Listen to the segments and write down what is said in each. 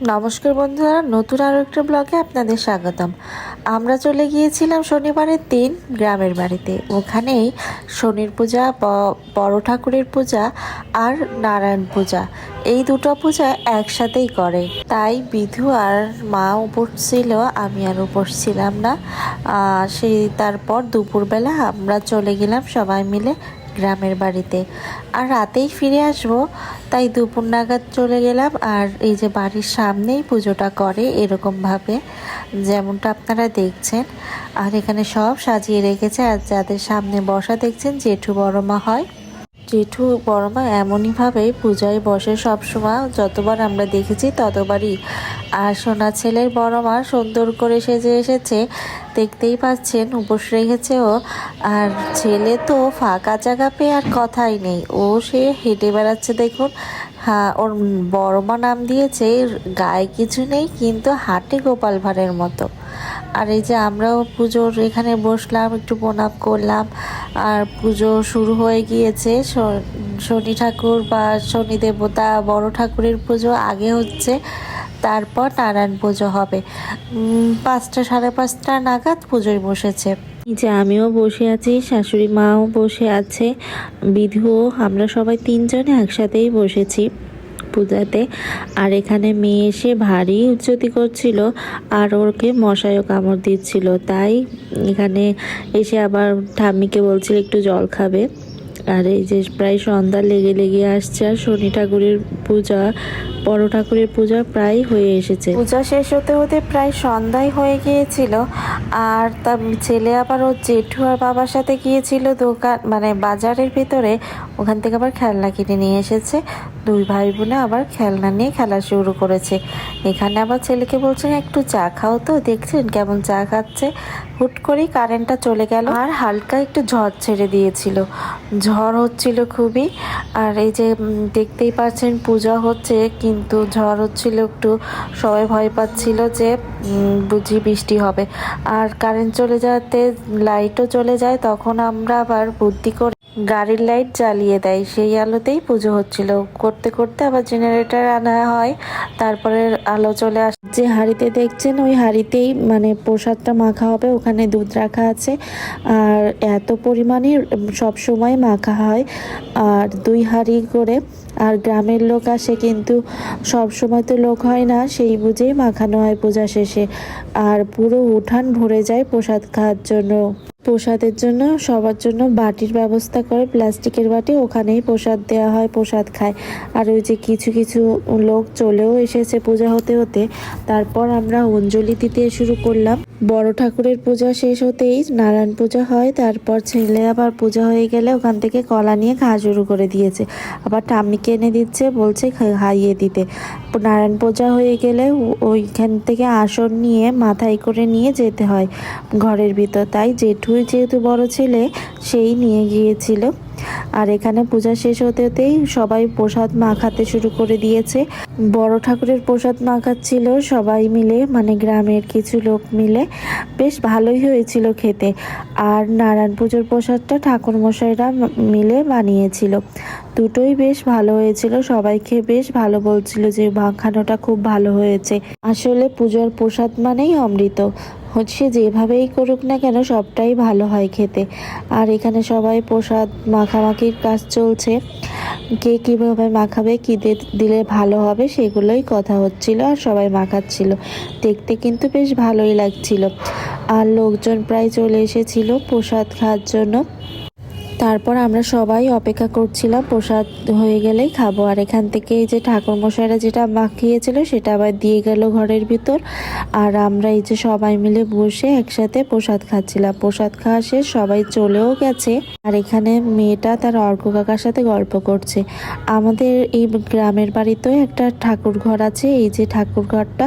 নমস্কার বন্ধুরা, নতুন আরও একটা ব্লগে আপনাদের স্বাগতম। আমরা চলে গিয়েছিলাম শনিবারের দিন গ্রামের বাড়িতে। ওখানেই শনির পূজা, বড় ঠাকুরের পূজা আর নারায়ণ পূজা, এই দুটো পূজা একসাথেই করে। তাই বিধু আর মা উপোস ছিল, আমি আর উপোস ছিলাম না। তারপর দুপুরবেলা আমরা চলে গেলাম সবাই মিলে গ্রামের বাড়িতে, আর রাতেই ফিরে আসবো, তাই দুপুর নাগাদ চলে গেলাম। আর এই যে বাড়ির সামনেই পুজোটা করে এরকমভাবে, যেমনটা আপনারা দেখছেন। আর এখানে সব সাজিয়ে রেখেছে, আর যাদের সামনে বসা দেখছেন জেঠু বড়মা হয়। জেঠু বড়মা এমনইভাবেই পূজায় বসে সবসময়, যতবার আমরা দেখেছি ততবারই। আর সোনা ছেলের বড়মা সুন্দর করে সেজে এসেছে, দেখতেই পাচ্ছেন, উপোস রেখেছেও। আর ছেলে তো ফাঁকা জায়গা পেয়ে আর কথাই নেই, সে হেঁটে বেড়াচ্ছে দেখুন। হ্যাঁ, ওর বড়মা নাম দিয়েছে, গায়ে কিছু নেই কিন্তু হাঁটে গোপাল ভাঁড়ের মতো। আর এই যে আমরাও পুজোর এখানে বসলাম, একটু প্রণাম করলাম। আর পুজো শুরু হয়ে গিয়েছে। শনি ঠাকুর বা শনি দেবতা, বড় ঠাকুরের পুজো আগে হচ্ছে, তারপর নারায়ণ পুজো হবে। 5টা, 5:30 নাগাদ পুজোয় বসেছে। যে আমিও বসে আছি, শাশুড়ি মাও বসে আছে, বিধুও, আমরা সবাই 3জনে একসাথেই বসেছি পূজাতে। আর এখানে মেয়ে এসে ভারী উচ্চতি করছিল, আর ওকে মশাইও কামড় দিচ্ছিল, তাই এখানে এসে আবার ঠাম্মিকে বলছিল একটু জল খাবে। আর এই যে প্রায় সন্ধ্যা লেগে আসছে, আর শনি ঠাকুরের পূজা, বড় ঠাকুরের পূজা প্রায় হয়ে এসেছে। পূজা শেষ হতে হতে প্রায় সন্ধ্যায় হয়ে গিয়েছিল। আর তার ছেলে আবার ওর জেঠু আর বাবার সাথে গিয়েছিল দোকান, মানে বাজারের ভিতরে। ওখান থেকে আবার খেলনা কিনে নিয়ে এসেছে। দুই ভাই বোনে আবার খেলনা নিয়ে খেলা শুরু করেছে। এখানে আবার ছেলেকে বলছেন একটু চা খাও, তো দেখছেন কেমন চা খাচ্ছে। হুট করেই কারেন্টটা চলে গেল, আর হালকা একটু ঝড় ছেড়ে দিয়েছিল, ঝড় হচ্ছিল খুবই। আর এই যে দেখতেই পাচ্ছেন পূজা হচ্ছে, কিন্তু ঝড় হচ্ছিল একটু, সবাই ভয় পাচ্ছিল যে বুঝি বৃষ্টি হবে। আর কারেন্ট চলে যাতে লাইটও চলে যায়, তখন আমরা আবার বুদ্ধি করে গাড়ির লাইট জ্বালিয়ে দেয়, সেই আলোতেই পুজো হচ্ছিল। করতে করতে আবার জেনারেটর আনা হয়, তারপরে আলো চলে আসে। যে হাঁড়িতে দেখছেন ওই হাঁড়িতেই মানে প্রসাদটা মাখা হবে, ওখানে দুধ রাখা আছে। আর এত পরিমাণে সব সময় মাখা হয়, আর 2 হাঁড়ি করে। আর গ্রামের লোক আসে, কিন্তু সব সময় তো লোক হয় না, সেই বুঝেই মাখানো হয় পূজা শেষে। আর পুরো উঠান ভরে যায় প্রসাদ খাওয়ার জন্য। প্রসাদের জন্য সবার জন্য বাটির ব্যবস্থা করে, প্লাস্টিকের বাটি, ওখানেই প্রসাদ দেওয়া হয়, প্রসাদ খায়। আর ওই যে কিছু কিছু লোক চলেও এসেছে পূজা হতে হতে। তারপর আমরা অঞ্জলি দিতে শুরু করলাম। বড় ঠাকুরের পূজা শেষ হতেই নারায়ণ পূজা হয়। তারপর ছেলে আবার পূজা হয়ে গেলে ওখান থেকে কলা নিয়ে খাওয়া শুরু করে দিয়েছে, আবার ঠাম্মিকে এনে দিচ্ছে, বলছে খাইয়ে দিতে। নারায়ণ পূজা হয়ে গেলে ওইখান থেকে আসন নিয়ে মাথায় করে নিয়ে যেতে হয় ঘরের ভিতর, তাই জেঠুই যেহেতু বড় ছেলে, সেই নিয়ে গিয়েছিল। আর এখানে পূজা শেষ হতে হতেই সবাই প্রসাদ মাখাতে শুরু করে দিয়েছে। বড় ঠাকুরের প্রসাদ মাখাচ্ছিল সবাই মিলে, মানে গ্রামের কিছু লোক মিলে, বেশ ভালোই হয়েছিল খেতে। আর নারায়ণ পুজোর প্রসাদটা ঠাকুরমশাইরা মিলে বানিয়েছিল, দুটোই বেশ ভালো হয়েছিল। সবাই খেয়ে বেশ ভালো বলছিল যে মাখানোটা খুব ভালো হয়েছে। আসলে পুজোর প্রসাদ মানেই অমৃত, হচ্ছে যেভাবেই করুক না কেন সবটাই ভালো হয় খেতে। আর এখানে সবাই প্রসাদ মাখামাখির কাজ চলছে, কে কীভাবে মাখাবে, কী দিলে ভালো হবে সেগুলোই কথা হচ্ছিল, আর সবাই মাখাচ্ছিল। দেখতে কিন্তু বেশ ভালোই লাগছিল। আর লোকজন প্রায় চলে এসেছিল প্রসাদ খাওয়ার জন্য। তারপর আমরা সবাই অপেক্ষা করছিলাম প্রসাদ হয়ে গেলেই খাবো। আর এখান থেকে এই যে ঠাকুরমশাইরা যেটা মাখিয়েছিল সেটা আবার দিয়ে গেল ঘরের ভিতর। আর আমরা এই যে সবাই মিলে বসে একসাথে প্রসাদ খাচ্ছিলাম। প্রসাদ খাওয়া শেষ, সবাই চলেও গেছে। আর এখানে মেয়েটা তার অর্ক কাকার সাথে গল্প করছে। আমাদের এই গ্রামের বাড়িতেও একটা ঠাকুর ঘর আছে, এই যে ঠাকুর ঘরটা,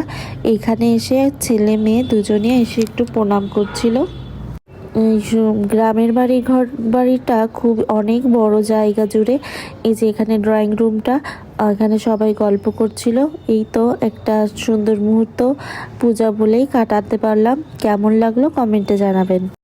এখানে এসে ছেলে মেয়ে দুজনে এসে একটু প্রণাম করছিল। গ্রামের বাড়িটা খুব অনেক বড় জায়গা জুড়ে। এই যে এখানে ড্রয়িং রুমটা, এখানে সবাই গল্প করছিল। এই তো একটা সুন্দর মুহূর্ত পূজা বলেই কাটাতে পারলাম। কেমন লাগলো কমেন্টে জানাবেন।